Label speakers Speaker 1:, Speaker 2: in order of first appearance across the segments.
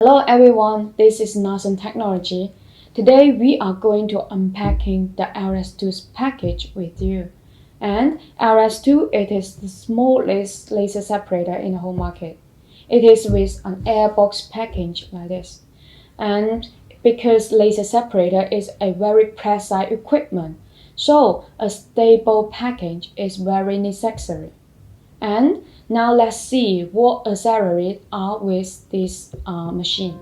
Speaker 1: Hello everyone, this is NASAN Technology. Today we are going to unpacking the LS2 package with you. And LS2, it is the smallest laser separator in the whole market. It is with an airbox package like this. And because laser separator is a very precise equipment, so a stable package is very necessary. And now let's see what accessories are with this machine.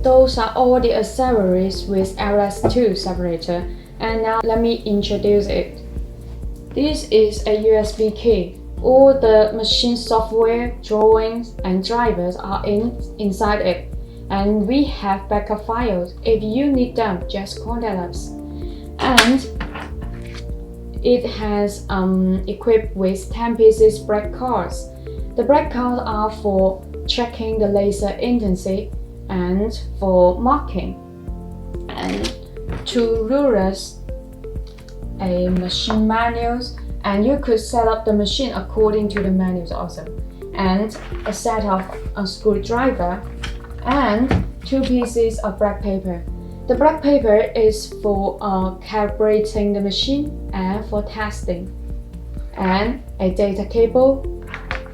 Speaker 1: Those are all the accessories with LS2 separator, and now let me introduce it. This is a USB key. All the machine software, drawings, and drivers are inside it, and we have backup files. If you need them, just contact us. And it has equipped with 10 pieces brake cards. The brake cards are for checking the laser intensity and for marking, and 2 rulers, a machine manuals, and you could set up the machine according to the manuals also, and a set of a screwdriver, and 2 pieces of black paper. The black paper is for calibrating the machine and for testing, and a data cable,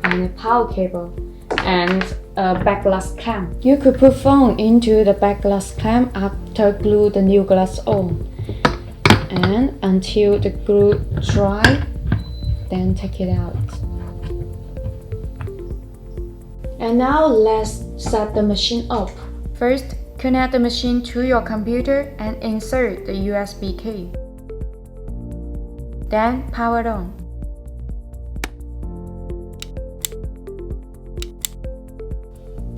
Speaker 1: and a power cable, and a backlash clamp. You could put phone into the backlash clamp after glue the new glass on, and until the glue dry, then take it out. And now let's set the machine up. First, connect the machine to your computer and insert the USB key. Then power it on.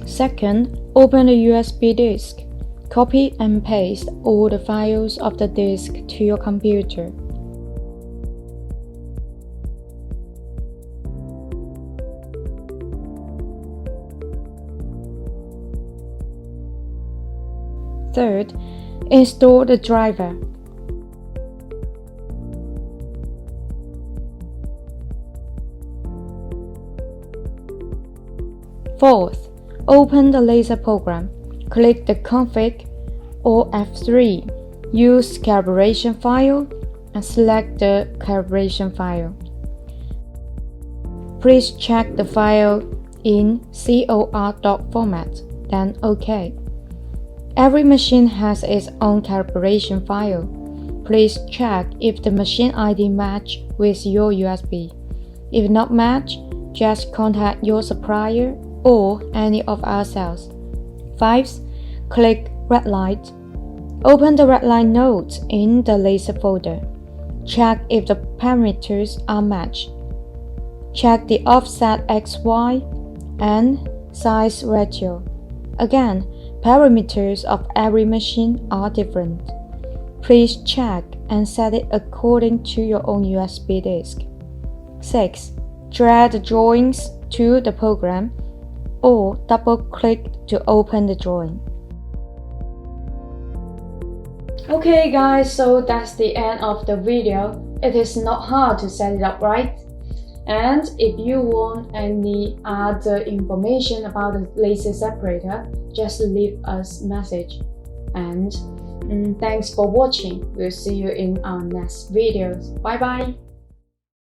Speaker 1: Second, open the USB disk. Copy and paste all the files of the disk to your computer. Third, install the driver. Fourth, open the laser program. Click the config or F3. Use calibration file and select the calibration file. Please check the file in COR format, then OK. Every machine has its own calibration file. Please check if the machine ID match with your USB. If not match, just contact your supplier or any of our sales. 5. Click red light. Open the red light note in the laser folder. Check if the parameters are matched. Check the offset XY and size ratio. Again, parameters of every machine are different. Please check and set it according to your own USB disk. 6. Drag the drawings to the program or double-click to open the drawing. Okay guys, so that's the end of the video. It is not hard to set it up, right? And if you want any other information about the laser separator, just leave us a message. And thanks for watching. We'll see you in our next videos. Bye bye.